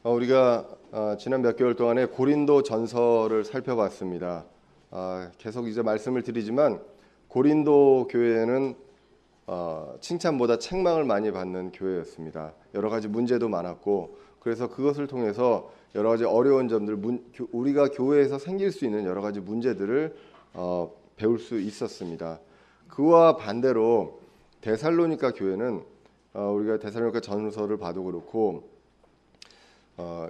우리가 지난 몇 개월 동안에 고린도 전서를 살펴봤습니다. 계속 이제 말씀을 드리지만 고린도 교회는 칭찬보다 책망을 많이 받는 교회였습니다. 여러 가지 문제도 많았고, 그래서 그것을 통해서 여러 가지 어려운 점들, 우리가 교회에서 생길 수 있는 여러 가지 문제들을 배울 수 있었습니다. 그와 반대로 데살로니가 교회는 우리가 데살로니가 전서를 봐도 그렇고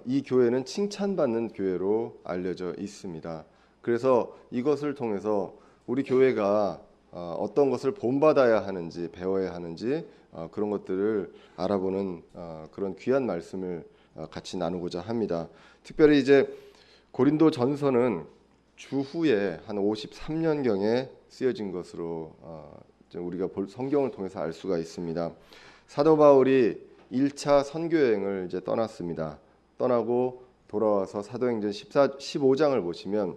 이 교회는 칭찬받는 교회로 알려져 있습니다. 그래서 이것을 통해서 우리 교회가 어떤 것을 본받아야 하는지, 배워야 하는지 그런 것들을 알아보는 그런 귀한 말씀을 같이 나누고자 합니다. 특별히 이제 고린도 전서는 주후에 한 53년경에 쓰여진 것으로 우리가 성경을 통해서 알 수가 있습니다. 사도 바울이 1차 선교 여행을 이제 떠났습니다. 떠나고 돌아와서 사도행전 15장을 보시면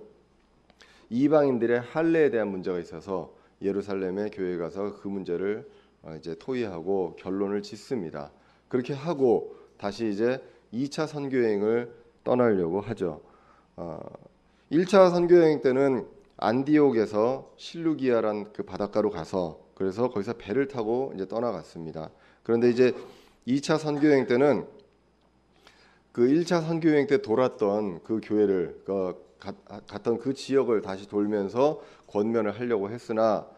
이방인들의 할례에 대한 문제가 있어서 예루살렘의 교회에 가서 그 문제를 이제 토의하고 결론을 짓습니다. 그렇게 하고 다시 이제 2차 선교 여행을 떠나려고 하죠. 1차 선교 여행 때는 안디옥에서 실루기아란 그 바닷가로 가서 그래서 거기서 배를 타고 이제 떠나갔습니다. 그런데 이제 2차 선교 여행 때는 그 1차 선교 여행 때 돌았던 그 교회를 갔던 그 지역을 다시 돌면서 권면을 하려고 했으나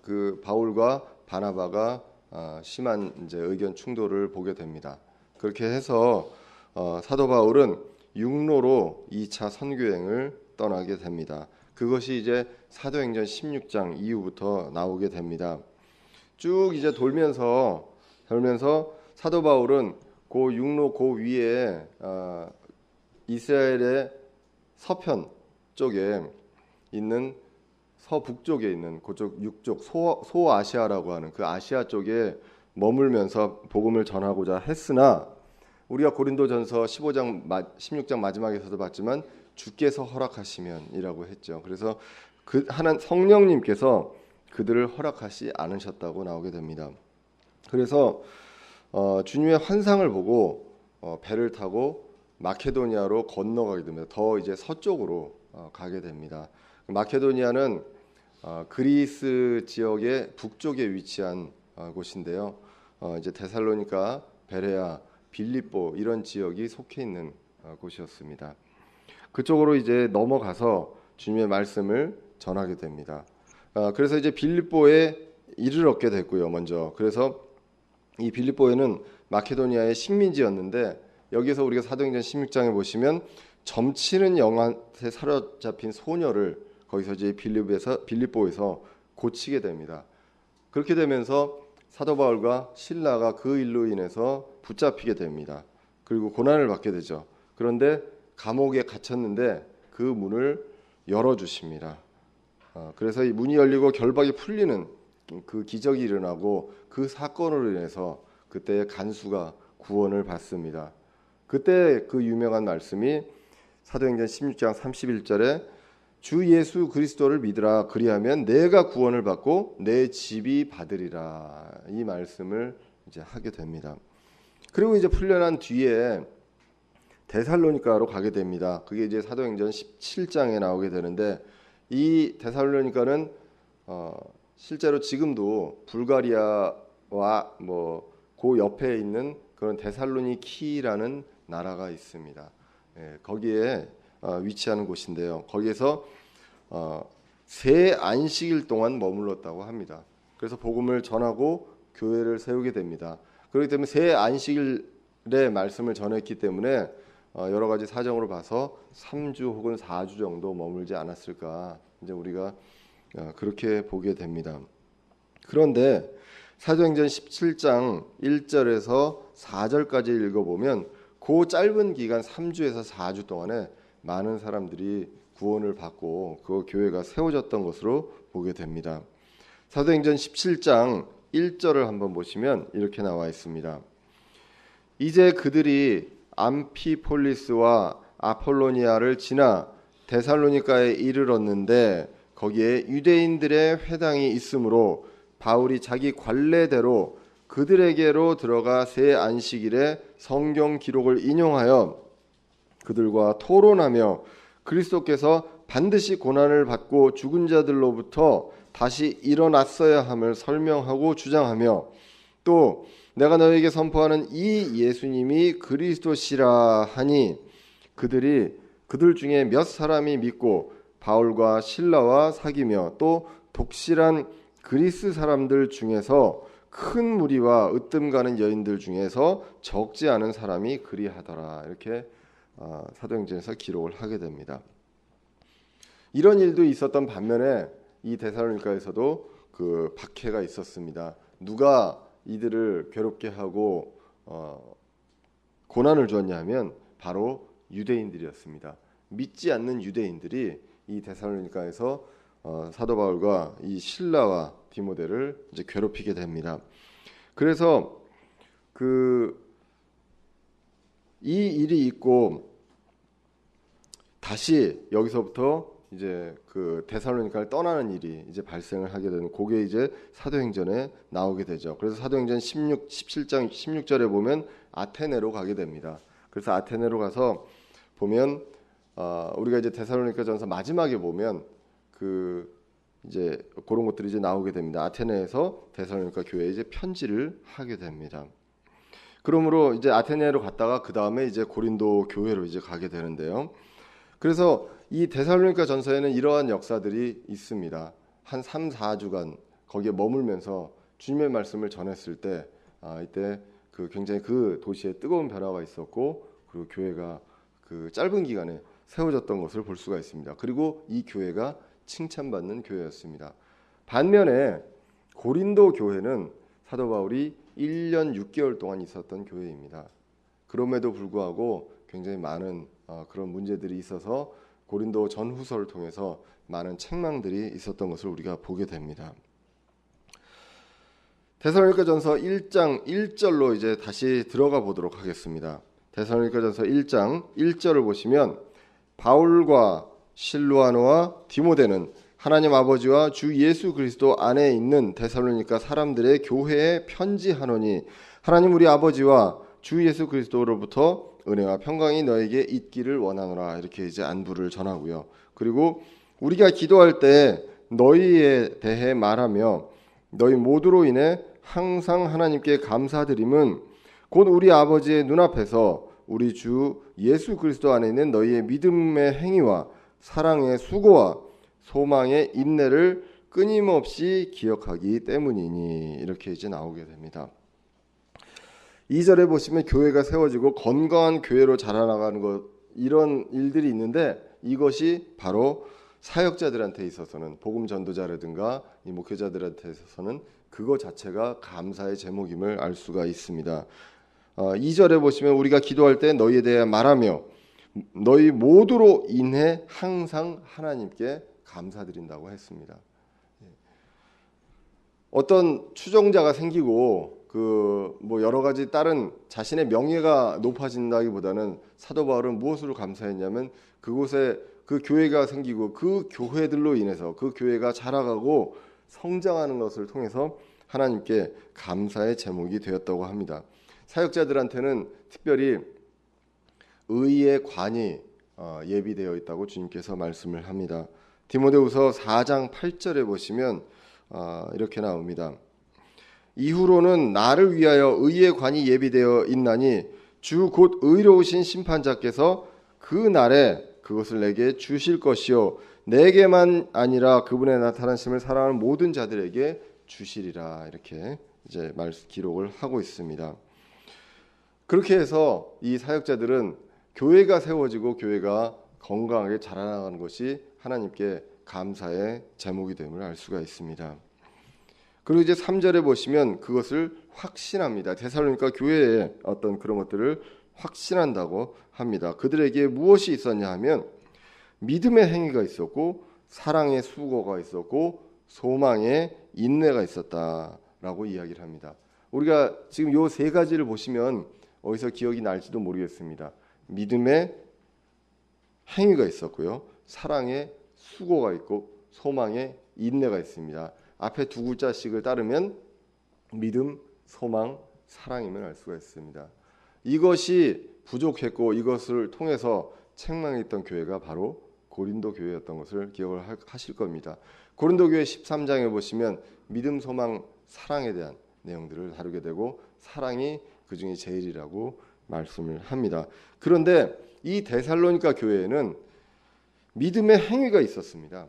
그 바울과 바나바가 심한 이제 의견 충돌을 보게 됩니다. 그렇게 해서 사도 바울은 육로로 2차 선교 여행을 떠나게 됩니다. 그것이 이제 사도행전 16장 이후부터 나오게 됩니다. 쭉 이제 돌면서 사도 바울은 그 육로 그 위에 이스라엘의 서편 쪽에 있는 서북쪽에 있는 그쪽 육쪽 소아시아라고 하는 그 아시아 쪽에 머물면서 복음을 전하고자 했으나 우리가 고린도전서 16장 마지막에서도 봤지만 주께서 허락하시면이라고 했죠. 그래서 그 하나님 성령님께서 그들을 허락하지 않으셨다고 나오게 됩니다. 그래서 주님의 환상을 보고 배를 타고 마케도니아로 건너가게 됩니다. 더 이제 서쪽으로 가게 됩니다. 마케도니아는 그리스 지역의 북쪽에 위치한 곳인데요. 이제 데살로니가, 베레아, 빌립보 이런 지역이 속해 있는 곳이었습니다. 그쪽으로 이제 넘어가서 주님의 말씀을 전하게 됩니다. 그래서 이제 빌립보에 이를 얻게 됐고요. 먼저 그래서 이 빌립보에는 마케도니아의 식민지였는데 여기서 우리가 사도행전 16장에 보시면 점치는 영한테 사로잡힌 소녀를 거기서 이제 빌립보에서 고치게 됩니다. 그렇게 되면서 사도 바울과 실라가 그 일로 인해서 붙잡히게 됩니다. 그리고 고난을 받게 되죠. 그런데 감옥에 갇혔는데 그 문을 열어주십니다. 그래서 이 문이 열리고 결박이 풀리는 그 기적이 일어나고 그 사건으로 인해서 그때 간수가 구원을 받습니다. 그때 그 유명한 말씀이 사도행전 16장 31절에 주 예수 그리스도를 믿으라 그리하면 내가 구원을 받고 내 집이 받으리라 이 말씀을 이제 하게 됩니다. 그리고 이제 풀려난 뒤에 데살로니가로 가게 됩니다. 그게 이제 사도행전 17장에 나오게 되는데 이 데살로니가는 실제로 지금도 불가리아와 그 옆에 있는 그런 데살로니키라는 나라가 있습니다. 거기에 위치하는 곳인데요. 거기에서 세 안식일 동안 머물렀다고 합니다. 그래서 복음을 전하고 교회를 세우게 됩니다. 그렇기 때문에 세 안식일의 말씀을 전했기 때문에 여러 가지 사정으로 봐서 3주 혹은 4주 정도 머물지 않았을까 이제 우리가 그렇게 보게 됩니다. 그런데 사도행전 17장 1절에서 4절까지 읽어보면 그 짧은 기간 3주에서 4주 동안에 많은 사람들이 구원을 받고 그 교회가 세워졌던 것으로 보게 됩니다. 사도행전 17장 1절을 한번 보시면 이렇게 나와 있습니다. 이제 그들이 암피폴리스와 아폴로니아를 지나 데살로니가에 이르렀는데 거기에 유대인들의 회당이 있으므로 바울이 자기 관례대로 그들에게로 들어가 새 안식일에 성경 기록을 인용하여 그들과 토론하며 그리스도께서 반드시 고난을 받고 죽은 자들로부터 다시 일어났어야 함을 설명하고 주장하며 또 내가 너에게 선포하는 이 예수님이 그리스도시라 하니 그들 중에 몇 사람이 믿고 바울과 실라와 사귀며 또 독실한 그리스 사람들 중에서 큰 무리와 으뜸 가는 여인들 중에서 적지 않은 사람이 그리하더라. 이렇게 사도행전에서 기록을 하게 됩니다. 이런 일도 있었던 반면에 이 데살로니가에서도 그 박해가 있었습니다. 누가 이들을 괴롭게 하고 고난을 주었냐 하면 바로 유대인들이었습니다. 믿지 않는 유대인들이 이 데살로니가에서 사도 바울과 이 실라와 디모데를 이제 괴롭히게 됩니다. 그래서 이 일이 있고 다시 여기서부터 이제 그 데살로니가를 떠나는 일이 이제 발생을 하게 되는 그게 이제 사도행전에 나오게 되죠. 그래서 사도행전 17장 16절에 보면 아테네로 가게 됩니다. 그래서 아테네로 가서 보면 우리가 이제 데살로니가전서 마지막에 보면 이제 그런 것들이 이제 나오게 됩니다. 아테네에서 데살로니가 교회에 이제 편지를 하게 됩니다. 그러므로 이제 아테네로 갔다가 그 다음에 이제 고린도 교회로 이제 가게 되는데요. 그래서 이 데살로니가 전서에는 이러한 역사들이 있습니다. 한 3, 4주간 거기에 머물면서 주님의 말씀을 전했을 때 이때 굉장히 그 도시에 뜨거운 변화가 있었고 그리고 교회가 그 짧은 기간에 세워졌던 것을 볼 수가 있습니다. 그리고 이 교회가 칭찬받는 교회였습니다. 반면에 고린도 교회는 사도 바울이 1년 6개월 동안 있었던 교회입니다. 그럼에도 불구하고 굉장히 많은 그런 문제들이 있어서 고린도 전후서를 통해서 많은 책망들이 있었던 것을 우리가 보게 됩니다. 데살로니가전서 1장 1절로 이제 다시 들어가 보도록 하겠습니다. 데살로니가전서 1장 1절을 보시면 바울과 실루아노와 디모데는 하나님 아버지와 주 예수 그리스도 안에 있는 데살로니가 사람들의 교회에 편지하노니 하나님 우리 아버지와 주 예수 그리스도로부터 은혜와 평강이 너에게 있기를 원하노라. 이렇게 이제 안부를 전하고요. 그리고 우리가 기도할 때 너희에 대해 말하며 너희 모두로 인해 항상 하나님께 감사드림은 곧 우리 아버지의 눈앞에서 우리 주 예수 그리스도 안에 있는 너희의 믿음의 행위와 사랑의 수고와 소망의 인내를 끊임없이 기억하기 때문이니 이렇게 이제 나오게 됩니다. 2절에 보시면 교회가 세워지고 건강한 교회로 자라나가는 것 이런 일들이 있는데 이것이 바로 사역자들한테 있어서는 복음 전도자라든가 이 목회자들한테 있어서는 그거 자체가 감사의 제목임을 알 수가 있습니다. 2절에 보시면 우리가 기도할 때 너희에 대해 말하며 너희 모두로 인해 항상 하나님께 감사드린다고 했습니다. 어떤 추종자가 생기고 뭐 여러 가지 다른 자신의 명예가 높아진다기보다는 사도 바울은 무엇으로 감사했냐면 그곳에 그 교회가 생기고 그 교회들로 인해서 그 교회가 자라가고 성장하는 것을 통해서 하나님께 감사의 제목이 되었다고 합니다. 사역자들한테는 특별히 의의 관이 예비되어 있다고 주님께서 말씀을 합니다. 디모데후서 4장 8절에 보시면 이렇게 나옵니다. 이후로는 나를 위하여 의의 관이 예비되어 있나니 주 곧 의로우신 심판자께서 그 날에 그것을 내게 주실 것이요 내게만 아니라 그분의 나타나심을 사랑하는 모든 자들에게 주시리라. 이렇게 이제 기록을 하고 있습니다. 그렇게 해서 이 사역자들은 교회가 세워지고 교회가 건강하게 자라나가는 것이 하나님께 감사의 제목이 됨을 알 수가 있습니다. 그리고 이제 3절에 보시면 그것을 확신합니다. 데살로니가 교회에 어떤 그런 것들을 확신한다고 합니다. 그들에게 무엇이 있었냐 하면 믿음의 행위가 있었고 사랑의 수고가 있었고 소망의 인내가 있었다라고 이야기를 합니다. 우리가 지금 요 세 가지를 보시면 어디서 기억이 날지도 모르겠습니다. 믿음의 행위가 있었고요. 사랑의 수고가 있고 소망의 인내가 있습니다. 앞에 두 글자씩을 따르면 믿음, 소망, 사랑임을 알 수가 있습니다. 이것이 부족했고 이것을 통해서 책망했던 교회가 바로 고린도 교회였던 것을 기억을 하실 겁니다. 고린도 교회 13장에 보시면 믿음, 소망, 사랑에 대한 내용들을 다루게 되고 사랑이 그 중에 제일이라고 말씀을 합니다. 그런데 이 데살로니가 교회에는 믿음의 행위가 있었습니다.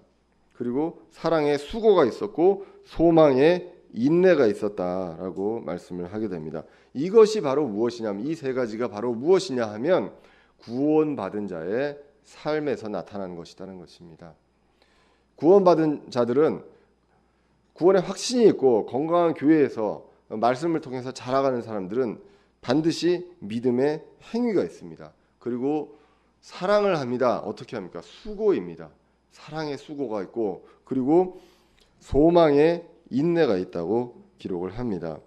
그리고 사랑의 수고가 있었고 소망의 인내가 있었다라고 말씀을 하게 됩니다. 이것이 바로 무엇이냐면 이 세 가지가 바로 무엇이냐 하면 구원받은 자의 삶에서 나타나는 것이라는 것입니다. 구원받은 자들은 구원의 확신이 있고 건강한 교회에서 말씀을 통해서 자라가는 사람들은 반드시 믿음의 행위가 있습니다. 그리고 사랑을 합니다. 어떻게 합니까? 수고입니다. 사랑의 수고가 있고 그리고 소망의 인내가 있다고 기록을 합니다.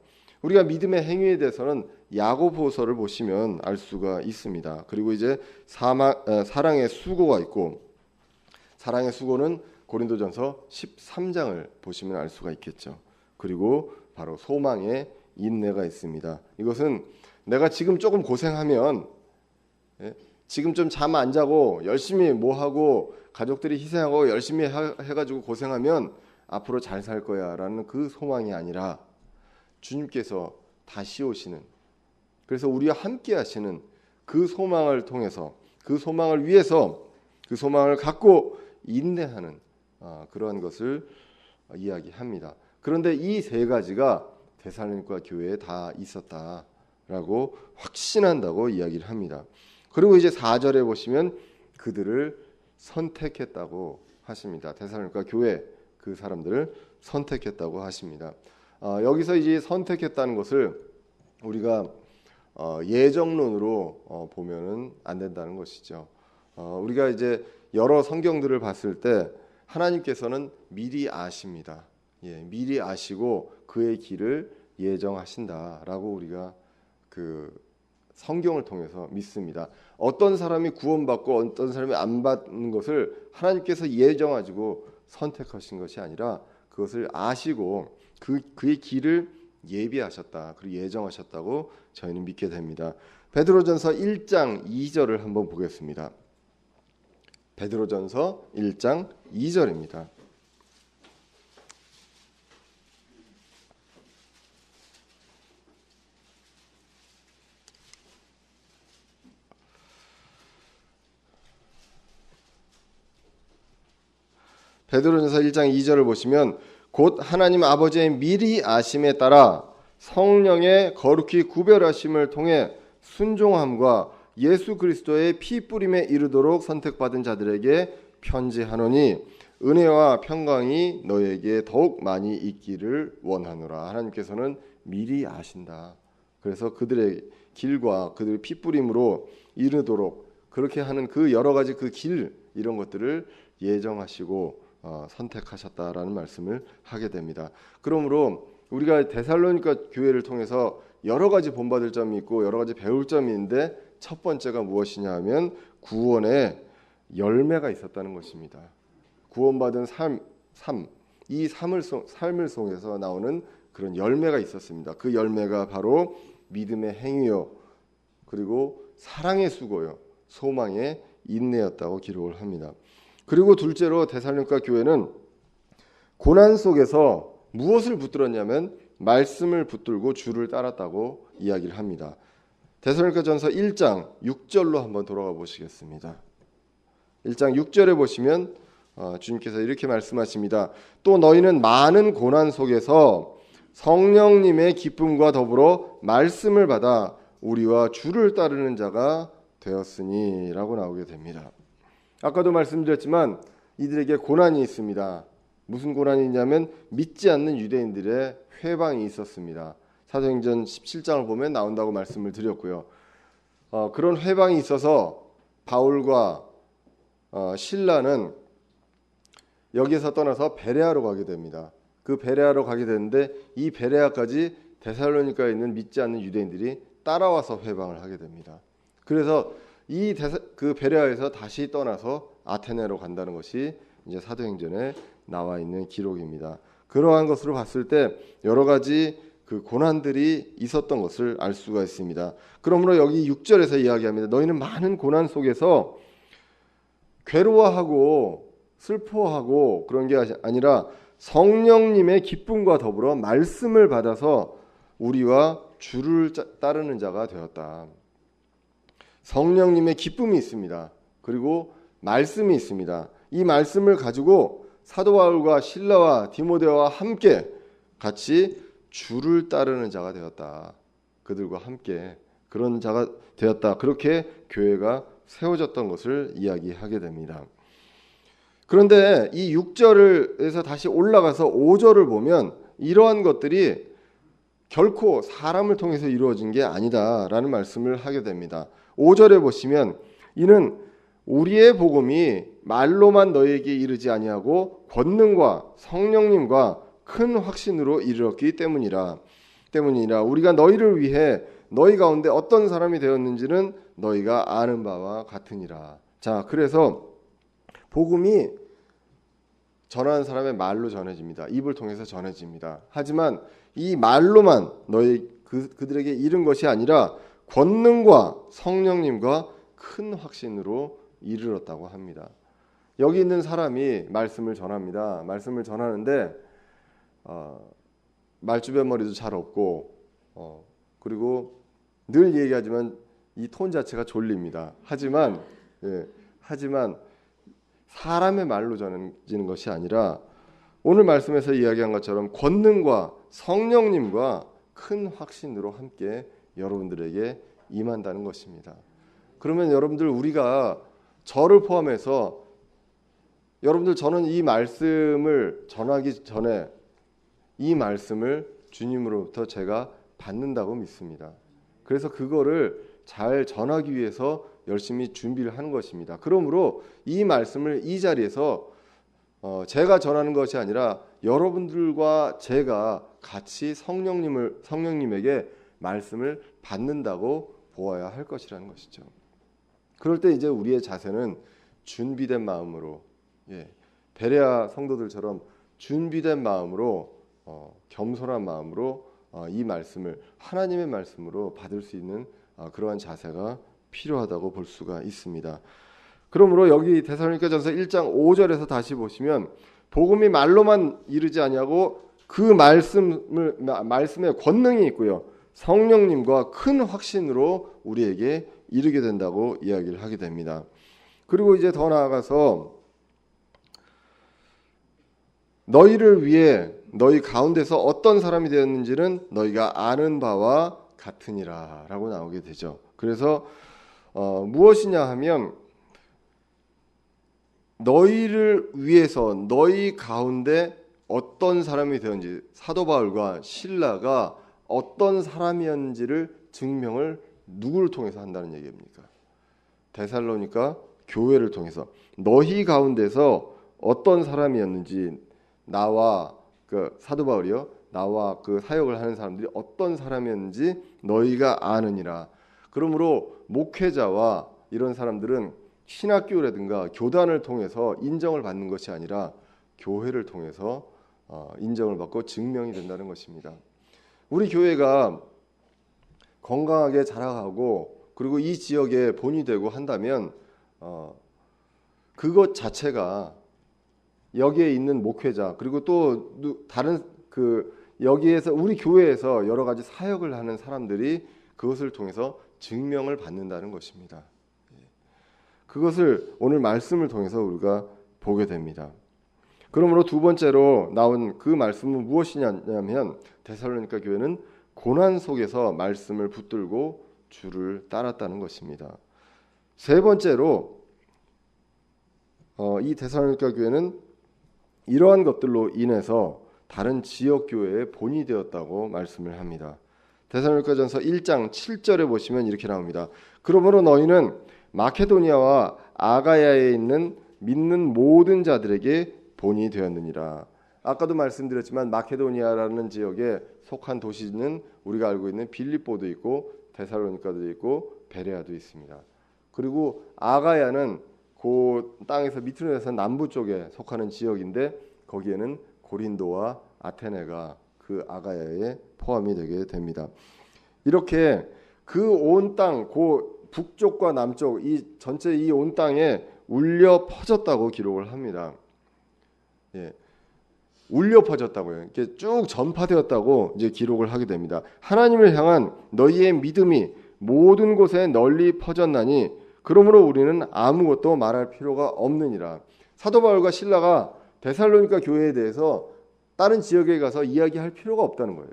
우리가 믿음의 행위에 대해서는 야고보서를 보시면 알 수가 있습니다. 그리고 이제 사랑의 수고가 있고 사랑의 수고는 고린도전서 13장을 보시면 알 수가 있겠죠. 그리고 바로 소망의 인내가 있습니다. 이것은 내가 지금 조금 고생하면 지금 좀 잠 안 자고 열심히 뭐 하고 가족들이 희생하고 열심히 해가지고 고생하면 앞으로 잘 살 거야라는 그 소망이 아니라 주님께서 다시 오시는 그래서 우리와 함께 하시는 그 소망을 통해서 그 소망을 위해서 그 소망을 갖고 인내하는 그러한 것을 이야기합니다. 그런데 이 세 가지가 데살로니가 교회에 다 있었다라고 확신한다고 이야기를 합니다. 그리고 이제 4절에 보시면 그들을 선택했다고 하십니다. 데살로니가 교회 그 사람들을 선택했다고 하십니다. 여기서 이제 선택했다는 것을 우리가 예정론으로 보면은 안 된다는 것이죠. 우리가 이제 여러 성경들을 봤을 때 하나님께서는 미리 아십니다. 미리 아시고 그의 길을 예정하신다라고 우리가 그 성경을 통해서 믿습니다. 어떤 사람이 구원받고 어떤 사람이 안 받는 것을 하나님께서 예정하시고 선택하신 것이 아니라 그것을 아시고 그의 길을 예비하셨다. 그리고 예정하셨다고 저희는 믿게 됩니다. 베드로전서 1장 2절을 한번 보겠습니다. 베드로전서 1장 2절입니다. 베드로전서 1장 2절을 보시면 곧 하나님 아버지의 미리 아심에 따라 성령의 거룩히 구별하심을 통해 순종함과 예수 그리스도의 피 뿌림에 이르도록 선택받은 자들에게 편지하노니 은혜와 평강이 너에게 더욱 많이 있기를 원하노라. 하나님께서는 미리 아신다. 그래서 그들의 길과 그들의 피 뿌림으로 이르도록 그렇게 하는 그 여러 가지 그 길 이런 것들을 예정하시고 선택하셨다라는 말씀을 하게 됩니다. 그러므로 우리가 데살로니가 교회를 통해서 여러 가지 본받을 점이 있고 여러 가지 배울 점이 있는데 첫 번째가 무엇이냐 하면 구원의 열매가 있었다는 것입니다. 구원받은 이 삶을 속에서 나오는 그런 열매가 있었습니다. 그 열매가 바로 믿음의 행위요 그리고 사랑의 수고요 소망의 인내였다고 기록을 합니다. 그리고 둘째로 데살로니가 교회는 고난 속에서 무엇을 붙들었냐면 말씀을 붙들고 주를 따랐다고 이야기를 합니다. 데살로니가전서 1장 6절로 한번 돌아가 보시겠습니다. 1장 6절에 보시면 주님께서 이렇게 말씀하십니다. 또 너희는 많은 고난 속에서 성령님의 기쁨과 더불어 말씀을 받아 우리와 주를 따르는 자가 되었으니 라고 나오게 됩니다. 아까도 말씀드렸지만 이들에게 고난이 있습니다. 무슨 고난이 있냐면 믿지 않는 유대인들의 회방이 있었습니다. 사도행전 17장을 보면 나온다고 말씀을 드렸고요. 그런 회방이 있어서 바울과 실라는 여기에서 떠나서 베레아로 가게 됩니다. 그 베레아로 가게 되는데 이 베레아까지 데살로니가에 있는 믿지 않는 유대인들이 따라와서 회방을 하게 됩니다. 그래서 그 베레아에서 다시 떠나서 아테네로 간다는 것이 이제 사도행전에 나와 있는 기록입니다. 그러한 것으로 봤을 때 여러 가지 그 고난들이 있었던 것을 알 수가 있습니다. 그러므로 여기 6절에서 이야기합니다. 너희는 많은 고난 속에서 괴로워하고 슬퍼하고 그런 게 아니라 성령님의 기쁨과 더불어 말씀을 받아서 우리와 주를 따르는 자가 되었다. 성령님의 기쁨이 있습니다. 그리고 말씀이 있습니다. 이 말씀을 가지고 사도 바울과 실라와 디모데와 함께 같이 주를 따르는 자가 되었다. 그들과 함께 그런 자가 되었다. 그렇게 교회가 세워졌던 것을 이야기하게 됩니다. 그런데 이 6절에서 다시 올라가서 5절을 보면 이러한 것들이 결코 사람을 통해서 이루어진 게 아니다라는 말씀을 하게 됩니다. 5절에 보시면 이는 우리의 복음이 말로만 너희에게 이르지 아니하고 권능과 성령님과 큰 확신으로 이르렀기 때문이라 우리가 너희를 위해 너희 가운데 어떤 사람이 되었는지는 너희가 아는 바와 같으니라. 자, 그래서 복음이 전하는 사람의 말로 전해집니다. 입을 통해서 전해집니다. 하지만 이 말로만 그들에게 이른 것이 아니라 권능과 성령님과 큰 확신으로 이르렀다고 합니다. 여기 있는 사람이 말씀을 전합니다. 말씀을 전하는데 말주변머리도 잘 없고 그리고 늘 얘기하지만 이 톤 자체가 졸립니다. 하지만 사람의 말로 전해지는 것이 아니라 오늘 말씀에서 이야기한 것처럼 권능과 성령님과 큰 확신으로 함께 여러분들에게 임한다는 것입니다. 그러면 여러분들 우리가 저를 포함해서 여러분들 저는 이 말씀을 전하기 전에 이 말씀을 주님으로부터 제가 받는다고 믿습니다. 그래서 그거를 잘 전하기 위해서 열심히 준비를 하는 것입니다. 그러므로 이 말씀을 이 자리에서 제가 전하는 것이 아니라 여러분들과 제가 같이 성령님에게 말씀을 받는다고 보아야 할 것이라는 것이죠. 그럴 때 이제 우리의 자세는 준비된 마음으로 베레아 성도들처럼 준비된 마음으로 겸손한 마음으로 이 말씀을 하나님의 말씀으로 받을 수 있는 그러한 자세가 필요하다고 볼 수가 있습니다. 그러므로 여기 데살로니가전서 1장 5절에서 다시 보시면 복음이 말로만 이르지 아니하고 그 말씀에 권능이 있고요. 성령님과 큰 확신으로 우리에게 이르게 된다고 이야기를 하게 됩니다. 그리고 이제 더 나아가서 너희를 위해 너희 가운데서 어떤 사람이 되었는지는 너희가 아는 바와 같으니라 라고 나오게 되죠. 그래서 무엇이냐 하면 너희를 위해서 너희 가운데 어떤 사람이 되었는지 사도 바울과 실라가 어떤 사람이었는지를 증명을 누구를 통해서 한다는 얘기입니까? 데살로니가 교회를 통해서 너희 가운데서 어떤 사람이었는지 나와 그 사도 바울이요 나와 그 사역을 하는 사람들이 어떤 사람이었는지 너희가 아느니라. 그러므로 목회자와 이런 사람들은 신학교라든가 교단을 통해서 인정을 받는 것이 아니라 교회를 통해서 인정을 받고 증명이 된다는 것입니다. 우리 교회가 건강하게 자라가고 그리고 이 지역에 본이 되고 한다면 그것 자체가 여기에 있는 목회자 그리고 또 다른 여기에서 우리 교회에서 여러 가지 사역을 하는 사람들이 그것을 통해서 증명을 받는다는 것입니다. 그것을 오늘 말씀을 통해서 우리가 보게 됩니다. 그러므로 두 번째로 나온 그 말씀은 무엇이냐면 데살로니가 교회는 고난 속에서 말씀을 붙들고 주를 따랐다는 것입니다. 세 번째로 이 데살로니가 교회는 이러한 것들로 인해서 다른 지역 교회의 본이 되었다고 말씀을 합니다. 데살로니가전서 1장 7절에 보시면 이렇게 나옵니다. 그러므로 너희는 마케도니아와 아가야에 있는 믿는 모든 자들에게 본이 되었느니라. 아까도 말씀드렸지만 마케도니아라는 지역에 속한 도시는 우리가 알고 있는 빌립보도 있고 데살로니가도 있고 베레아도 있습니다. 그리고 아가야는 그 땅에서 밑으로 내서 남부 쪽에 속하는 지역인데 거기에는 고린도와 아테네가 그 아가야에 포함이 되게 됩니다. 이렇게 그 온 땅, 그 북쪽과 남쪽 이 전체 이 온 땅에 울려 퍼졌다고 기록을 합니다. 예, 울려 퍼졌다고요. 이렇게 쭉 전파되었다고 이제 기록을 하게 됩니다. 하나님을 향한 너희의 믿음이 모든 곳에 널리 퍼졌나니 그러므로 우리는 아무것도 말할 필요가 없느니라. 사도 바울과 실라가 데살로니가 교회에 대해서 다른 지역에 가서 이야기할 필요가 없다는 거예요.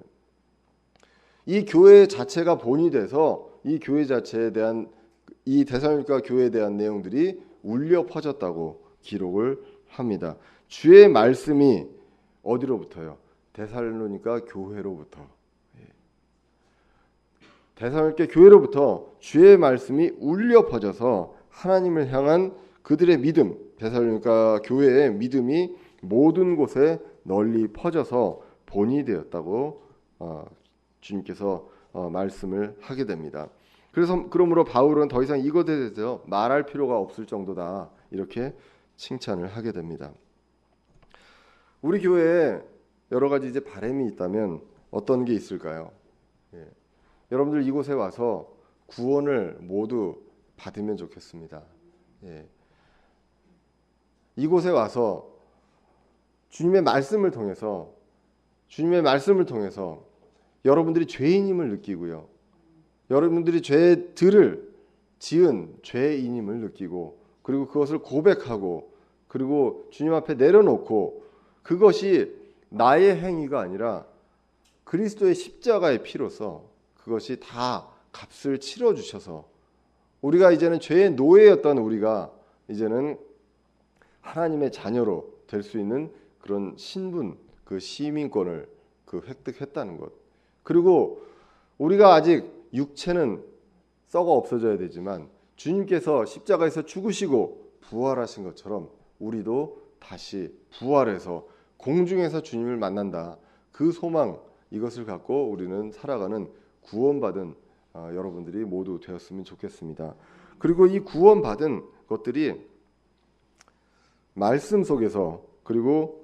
이 교회 자체가 본이 돼서 이 교회 자체에 대한 이 데살로니가 교회에 대한 내용들이 울려 퍼졌다고 기록을 합니다. 주의 말씀이 어디로부터요? 데살로니가 교회로부터. 데살로니가 교회로부터 주의 말씀이 울려 퍼져서 하나님을 향한 그들의 믿음, 데살로니가 교회의 믿음이 모든 곳에 널리 퍼져서 본이 되었다고 주님께서 말씀을 하게 됩니다. 그래서 그러므로 바울은 더 이상 이것에 대해서 말할 필요가 없을 정도다 이렇게 칭찬을 하게 됩니다. 우리 교회에 여러 가지 이제 바람이 있다면 어떤 게 있을까요? 여러분들 이곳에 와서 구원을 모두 받으면 좋겠습니다. 이곳에 와서 주님의 말씀을 통해서 여러분들이 죄인임을 느끼고요. 여러분들이 죄들을 지은 죄인임을 느끼고 그리고 그것을 고백하고 그리고 주님 앞에 내려놓고 그것이 나의 행위가 아니라 그리스도의 십자가의 피로서 그것이 다 값을 치러주셔서 우리가 이제는 죄의 노예였던 우리가 이제는 하나님의 자녀로 될 수 있는 그런 신분, 그 시민권을 획득했다는 것. 그리고 우리가 아직 육체는 썩어 없어져야 되지만 주님께서 십자가에서 죽으시고 부활하신 것처럼 우리도 다시 부활해서 공중에서 주님을 만난다. 그 소망 이것을 갖고 우리는 살아가는 구원받은 여러분들이 모두 되었으면 좋겠습니다. 그리고 이 구원받은 것들이 말씀 속에서 그리고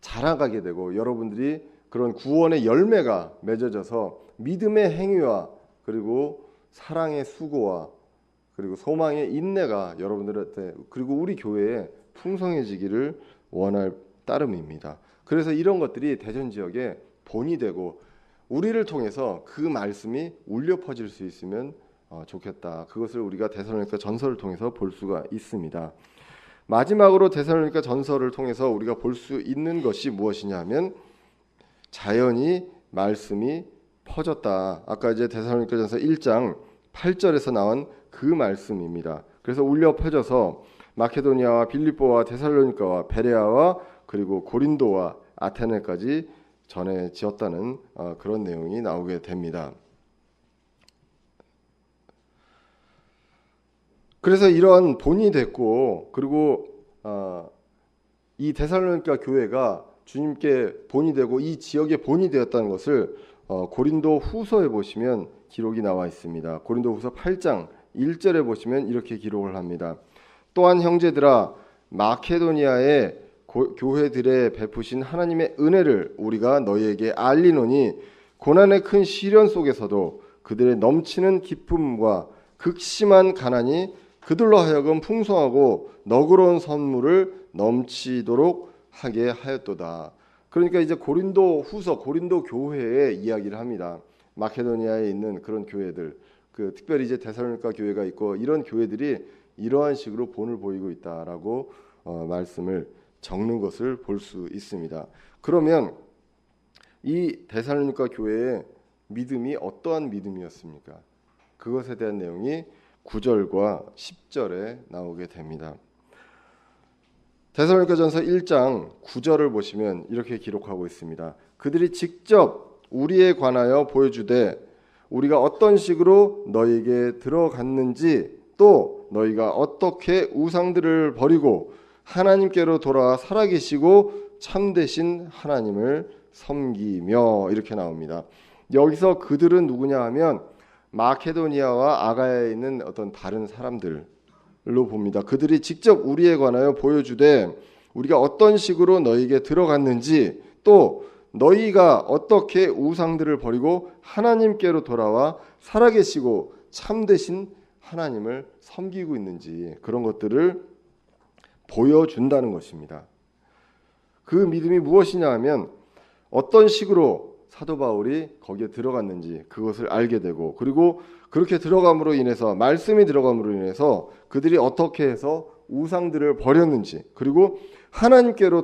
자라가게 되고 여러분들이 그런 구원의 열매가 맺어져서 믿음의 행위와 그리고 사랑의 수고와 그리고 소망의 인내가 여러분들한테 그리고 우리 교회에 풍성해지기를 원할 따름입니다. 그래서 이런 것들이 대전 지역에 본이 되고 우리를 통해서 그 말씀이 울려 퍼질 수 있으면 좋겠다. 그것을 우리가 데살로니가 전서를 통해서 볼 수가 있습니다. 마지막으로 데살로니가 전서를 통해서 우리가 볼 수 있는 것이 무엇이냐 하면 자연히 말씀이 퍼졌다. 아까 이제 데살로니가 전서 1장 8절에서 나온 그 말씀입니다. 그래서 울려 퍼져서 마케도니아와 빌립보와 데살로니가와 베레아와 그리고 고린도와 아테네까지 전해지었다는 그런 내용이 나오게 됩니다. 그래서 이런 본이 됐고 그리고 이 데살로니가 교회가 주님께 본이 되고 이 지역에 본이 되었다는 것을 고린도 후서에 보시면 기록이 나와 있습니다. 고린도 후서 8장 1절에 보시면 이렇게 기록을 합니다. 또한 형제들아 마케도니아의 교회들에 베푸신 하나님의 은혜를 우리가 너희에게 알리노니 고난의 큰 시련 속에서도 그들의 넘치는 기쁨과 극심한 가난이 그들로 하여금 풍성하고 너그러운 선물을 넘치도록 하게 하였도다. 그러니까 이제 고린도 후서 고린도 교회의 이야기를 합니다. 마케도니아에 있는 그런 교회들, 특별히 이제 데살로니가 교회가 있고 이런 교회들이 이러한 식으로 본을 보이고 있다라고 말씀을 적는 것을 볼 수 있습니다. 그러면 이 데살로니가 교회의 믿음이 어떠한 믿음이었습니까? 그것에 대한 내용이 9절과 10절에 나오게 됩니다. 데살로니가전서 1장 9절을 보시면 이렇게 기록하고 있습니다. 그들이 직접 우리에 관하여 보여주되 우리가 어떤 식으로 너희에게 들어갔는지 또 너희가 어떻게 우상들을 버리고 하나님께로 돌아와 살아계시고 참되신 하나님을 섬기며 이렇게 나옵니다. 여기서 그들은 누구냐 하면 마케도니아와 아가야에 있는 어떤 다른 사람들로 봅니다. 그들이 직접 우리에 관하여 보여주되 우리가 어떤 식으로 너희에게 들어갔는지 또 너희가 어떻게 우상들을 버리고 하나님께로 돌아와 살아계시고 참되신 하나님을 섬기고 있는지 그런 것들을 보여준다는 것입니다. 그 믿음이 무엇이냐 하면 어떤 식으로 사도 바울이 거기에 들어갔는지 그것을 알게 되고, 그리고 그렇게 들어감으로 인해서, 말씀이 들어감으로 인해서 그들이 어떻게 해서 우상들을 버렸는지, 그리고 하나님께로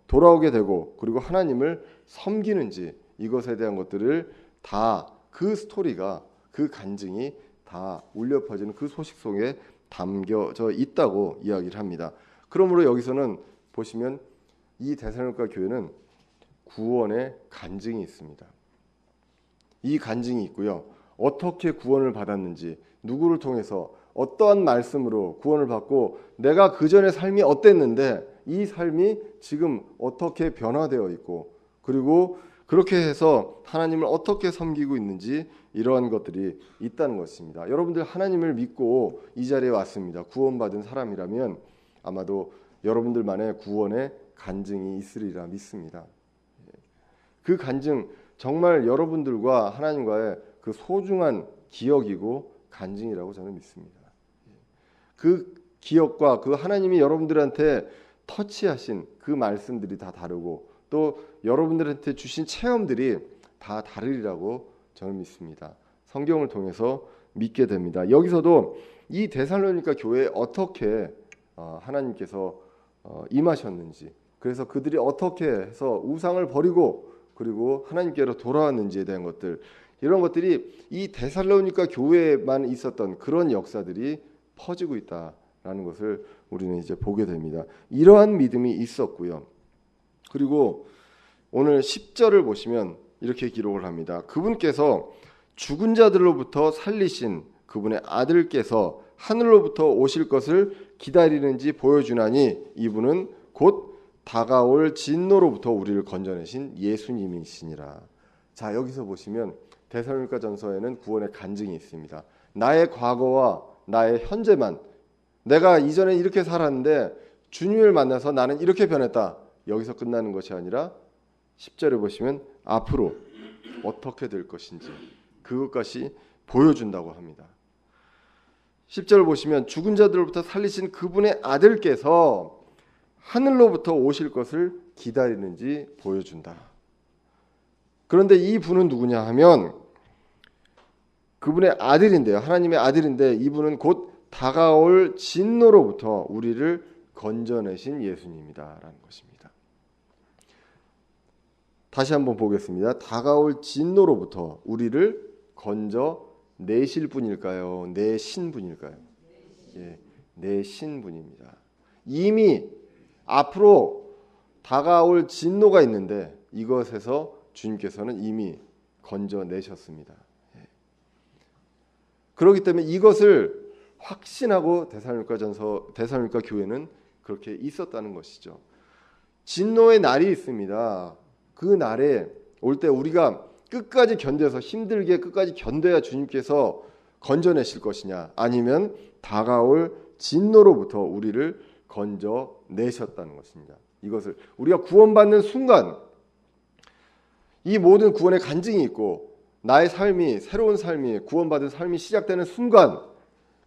돌아오게 되고, 그리고 하나님을 섬기는지, 이것에 대한 것들을 다 그 스토리가, 그 간증이 다 울려 퍼지는 그 소식 속에 담겨져 있다고 이야기를 합니다. 그러므로 여기서는 보시면 이 데살로니가 교회는 구원의 간증이 있습니다. 이 간증이 있고요. 어떻게 구원을 받았는지, 누구를 통해서 어떠한 말씀으로 구원을 받고 내가 그 전의 삶이 어땠는데 이 삶이 지금 어떻게 변화되어 있고, 그리고 그렇게 해서 하나님을 어떻게 섬기고 있는지, 이러한 것들이 있다는 것입니다. 여러분들 하나님을 믿고 이 자리에 왔습니다. 구원받은 사람이라면 아마도 여러분들만의 구원의 간증이 있으리라 믿습니다. 그 간증, 정말 여러분들과 하나님과의 그 소중한 기억이고 간증이라고 저는 믿습니다. 그 기억과 그 하나님이 여러분들한테 터치하신 그 말씀들이 다 다르고, 또 여러분들한테 주신 체험들이 다 다르리라고 저는 믿습니다. 성경을 통해서 믿게 됩니다. 여기서도 이 데살로니가 교회에 어떻게 하나님께서 임하셨는지, 그래서 그들이 어떻게 해서 우상을 버리고 그리고 하나님께로 돌아왔는지에 대한 것들, 이런 것들이 이 데살로니가 교회에만 있었던 그런 역사들이 퍼지고 있다라는 것을 우리는 이제 보게 됩니다. 이러한 믿음이 있었고요. 그리고 오늘 10절을 보시면 이렇게 기록을 합니다. 그분께서 죽은 자들로부터 살리신 그분의 아들께서 하늘로부터 오실 것을 기다리는지 보여주나니 이분은 곧 다가올 진노로부터 우리를 건져내신 예수님이시니라. 자, 여기서 보시면 데살로니가전서에는 구원의 간증이 있습니다. 나의 과거와 나의 현재만, 내가 이전에 이렇게 살았는데 주님을 만나서 나는 이렇게 변했다, 여기서 끝나는 것이 아니라 10절에 보시면 앞으로 어떻게 될 것인지 그것까지 보여준다고 합니다. 10절 보시면 죽은 자들로부터 살리신 그분의 아들께서 하늘로부터 오실 것을 기다리는지 보여준다. 그런데 이 분은 누구냐 하면 그분의 아들인데요. 하나님의 아들인데 이분은 곧 다가올 진노로부터 우리를 건져내신 예수님이다라는 것입니다. 다시 한번 보겠습니다. 다가올 진노로부터 우리를 건져내실 분일까요? 내신 분일까요? 예, 내신 분입니다. 이미 앞으로 다가올 진노가 있는데 이것에서 주님께서는 이미 건져내셨습니다. 예. 그렇기 때문에 이것을 확신하고 데살로니가 교회는 그렇게 있었다는 것이죠. 진노의 날이 있습니다. 그 날에 올 때 우리가 끝까지 견뎌서 힘들게 끝까지 견뎌야 주님께서 건져내실 것이냐, 아니면 다가올 진노로부터 우리를 건져내셨다는 것입니다. 이것을 우리가 구원받는 순간 이 모든 구원의 간증이 있고 나의 삶이, 새로운 삶이, 구원받은 삶이 시작되는 순간,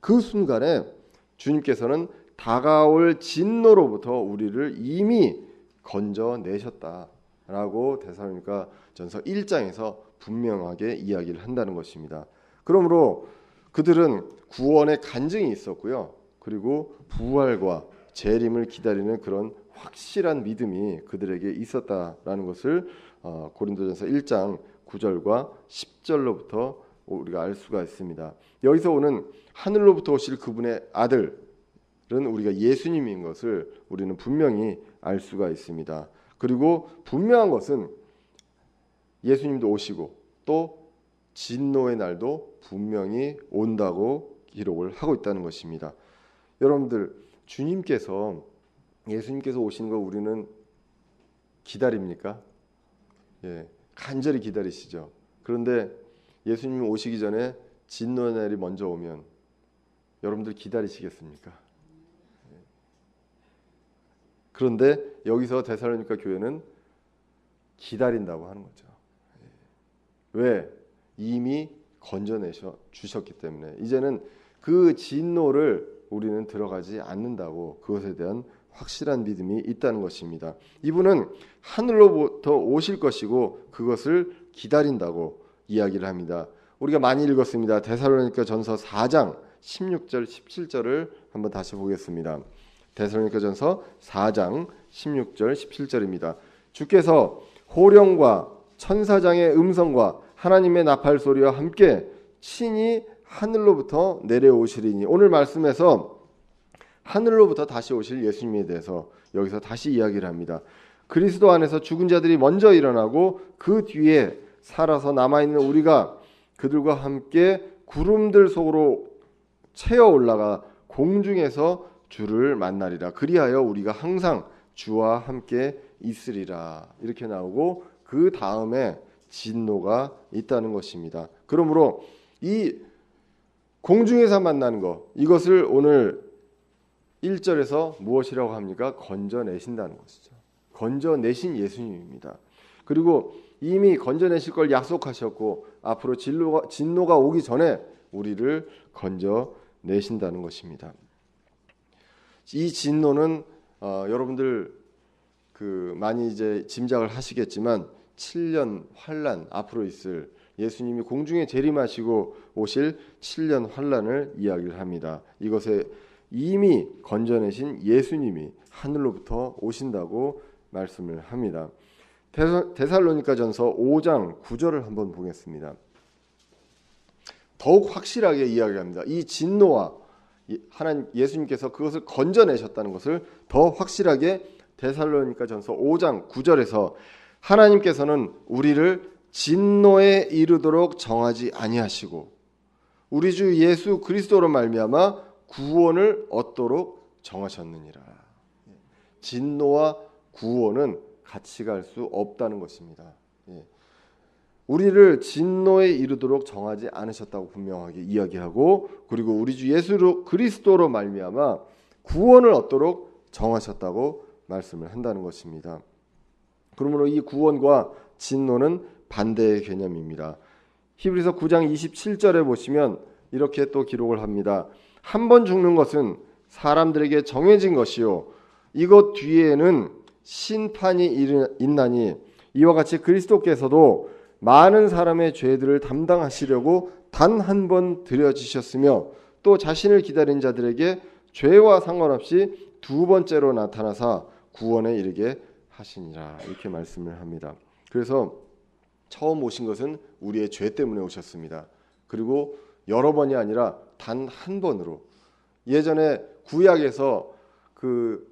그 순간에 주님께서는 다가올 진노로부터 우리를 이미 건져내셨다라고 데살로니가전서 1장에서 분명하게 이야기를 한다는 것입니다. 그러므로 그들은 구원의 간증이 있었고요. 그리고 부활과 재림을 기다리는 그런 확실한 믿음이 그들에게 있었다라는 것을 고린도전서 1장 9절과 10절로부터 우리가 알 수가 있습니다. 여기서 오는 하늘로부터 오실 그분의 아들은 우리가 예수님인 것을 우리는 분명히 알 수가 있습니다. 그리고 분명한 것은 예수님도 오시고 또 진노의 날도 분명히 온다고 기록을 하고 있다는 것입니다. 여러분들, 예수님께서 오시는 거 우리는 기다립니까? 예, 간절히 기다리시죠. 그런데 예수님이 오시기 전에 진노의 날이 먼저 오면 여러분들 기다리시겠습니까? 그런데 여기서 데살로니가 교회는 기다린다고 하는 거죠. 왜? 이미 건져내셔 주셨기 때문에 이제는 그 진노를 우리는 들어가지 않는다고, 그것에 대한 확실한 믿음이 있다는 것입니다. 이분은 하늘로부터 오실 것이고 그것을 기다린다고 이야기를 합니다. 우리가 많이 읽었습니다. 데살로니가 전서 4장 16절 17절을 한번 다시 보겠습니다. 데살로니가 전서 4장 16절 17절입니다. 주께서 호령과 천사장의 음성과 하나님의 나팔 소리와 함께 친히 하늘로부터 내려오시리니, 오늘 말씀에서 하늘로부터 다시 오실 예수님에 대해서 여기서 다시 이야기를 합니다. 그리스도 안에서 죽은 자들이 먼저 일어나고 그 뒤에 살아서 남아있는 우리가 그들과 함께 구름들 속으로 채어 올라가 공중에서 주를 만나리라. 그리하여 우리가 항상 주와 함께 있으리라. 이렇게 나오고 그 다음에 진노가 있다는 것입니다. 그러므로 이 공중에서 만나는 것, 이것을 오늘 1절에서 무엇이라고 합니까? 건져내신다는 것이죠. 건져내신 예수님입니다. 그리고 이미 건져내실 걸 약속하셨고 앞으로 진노가 오기 전에 우리를 건져내신다는 것입니다. 이 진노는 여러분들 많이 이제 짐작을 하시겠지만 7년 환란, 앞으로 있을 예수님이 공중에 재림하시고 오실 7년 환란을 이야기를 합니다. 이것에 이미 건져내신 예수님이 하늘로부터 오신다고 말씀을 합니다. 데살로니가전서 5장 9절을 한번 보겠습니다. 더욱 확실하게 이야기합니다. 이 진노와 하나님 예수님께서 그것을 건져내셨다는 것을 더 확실하게 데살로니가전서 5장 9절에서 하나님께서는 우리를 진노에 이르도록 정하지 아니하시고 우리 주 예수 그리스도로 말미암아 구원을 얻도록 정하셨느니라. 진노와 구원은 같이 갈 수 없다는 것입니다. 우리를 진노에 이르도록 정하지 않으셨다고 분명하게 이야기하고, 그리고 우리 주 예수 그리스도로 말미암아 구원을 얻도록 정하셨다고 말씀을 한다는 것입니다. 그러므로 이 구원과 진노는 반대의 개념입니다. 히브리서 9장 27절에 보시면 이렇게 또 기록을 합니다. 한 번 죽는 것은 사람들에게 정해진 것이요 이것 뒤에는 심판이 있나니 이와 같이 그리스도께서도 많은 사람의 죄들을 담당하시려고 단 한 번 드려지셨으며 또 자신을 기다린 자들에게 죄와 상관없이 두 번째로 나타나사 구원에 이르게 하시니라. 이렇게 말씀을 합니다. 그래서 처음 오신 것은 우리의 죄 때문에 오셨습니다. 그리고 여러 번이 아니라 단 한 번으로, 예전에 구약에서 그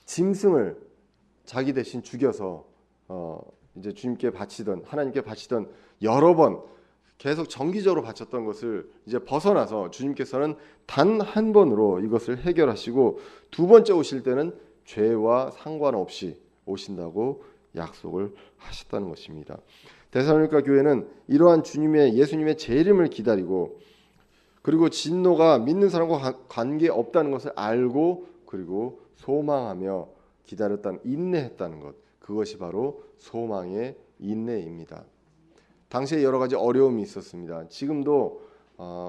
짐승을 자기 대신 죽여서 이제 주님께 바치던, 하나님께 바치던, 여러 번 계속 정기적으로 바쳤던 것을 이제 벗어나서 주님께서는 단 한 번으로 이것을 해결하시고 두 번째 오실 때는 죄와 상관없이 오신다고 약속을 하셨다는 것입니다. 데살로니가 교회는 이러한 예수님의 재림을 기다리고, 그리고 진노가 믿는 사람과 관계 없다는 것을 알고, 그리고 소망하며 기다렸다는, 인내했다는 것, 그것이 바로 소망의 인내입니다. 당시에 여러 가지 어려움이 있었습니다. 지금도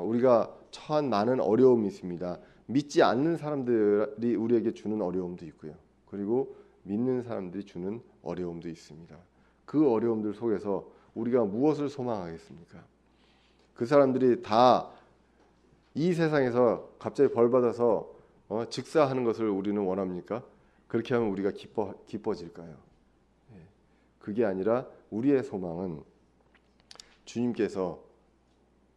우리가 처한 많은 어려움이 있습니다. 믿지 않는 사람들이 우리에게 주는 어려움도 있고요. 그리고 믿는 사람들이 주는 어려움도 있습니다. 그 어려움들 속에서 우리가 무엇을 소망하겠습니까? 그 사람들이 다 이 세상에서 갑자기 벌받아서 즉사하는 것을 우리는 원합니까? 그렇게 하면 우리가 기뻐질까요? 그게 아니라 우리의 소망은 주님께서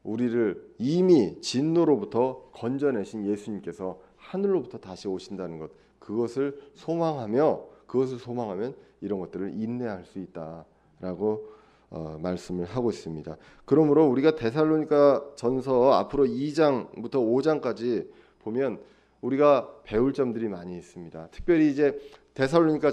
우리를 이미 진노로부터 건져내신 예수님께서 하늘로부터 다시 오신다는 것, 그것을 소망하면 이런 것들을 인내할 수 있다라고 말씀을 하고 있습니다. 그러므로 우리가 데살로니가 전서 앞으로 2장부터 5장까지 보면 우리가 배울 점들이 많이 있습니다. 특별히 이제 데살로니가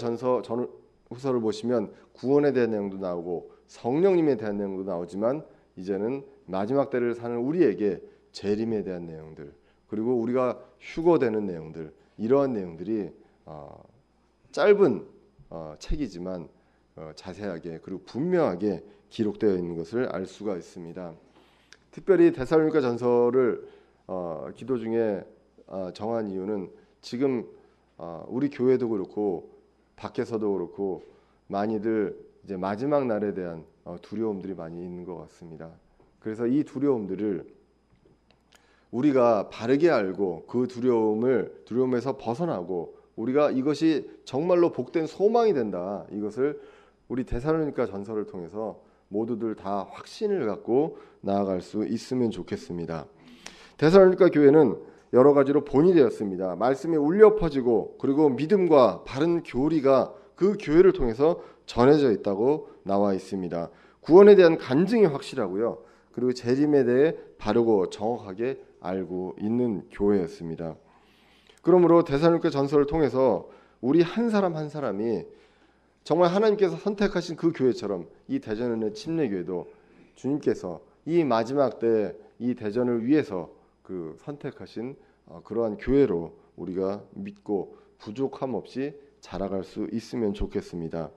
후서를 보시면 구원에 대한 내용도 나오고 성령님에 대한 내용도 나오지만, 이제는 마지막 때를 사는 우리에게 재림에 대한 내용들, 그리고 우리가 휴거되는 내용들, 이러한 내용들이 짧은 책이지만 자세하게 그리고 분명하게 기록되어 있는 것을 알 수가 있습니다. 특별히 데살로니가 전서를 기도 중에 정한 이유는 지금 우리 교회도 그렇고 밖에서도 그렇고 많이들 이제 마지막 날에 대한 두려움들이 많이 있는 것 같습니다. 그래서 이 두려움들을 우리가 바르게 알고 그 두려움에서 벗어나고 우리가 이것이 정말로 복된 소망이 된다. 이것을 우리 데살로니가 전서를 통해서 모두들 다 확신을 갖고 나아갈 수 있으면 좋겠습니다. 데살로니가 교회는 여러 가지로 본이 되었습니다. 말씀이 울려 퍼지고 그리고 믿음과 바른 교리가 그 교회를 통해서 전해져 있다고 나와 있습니다. 구원에 대한 간증이 확실하고요. 그리고 재림에 대해 바르고 정확하게 알고 있는 교회였습니다. 그러므로 데살로니가 전서를 통해서 우리 한 사람 한 사람이 정말 하나님께서 선택하신 그 교회처럼 이 대전은혜 침례교회도 주님께서 이 마지막 때 이 대전을 위해서 그 선택하신 그러한 교회로 우리가 믿고 부족함 없이 자라갈 수 있으면 좋겠습니다.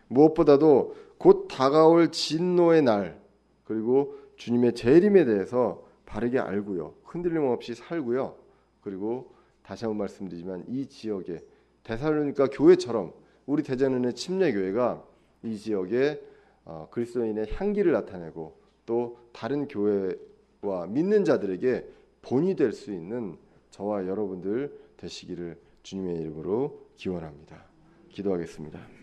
무엇보다도 곧 다가올 진노의 날 그리고 주님의 재림에 대해서 바르게 알고요. 흔들림 없이 살고요. 그리고 다시 한번 말씀드리지만 이 지역에 데살로니가 교회처럼 우리 대전은혜 침례교회가 이 지역에 그리스도인의 향기를 나타내고 또 다른 교회와 믿는 자들에게 본이 될 수 있는 저와 여러분들 되시기를 주님의 이름으로 기원합니다. 기도하겠습니다.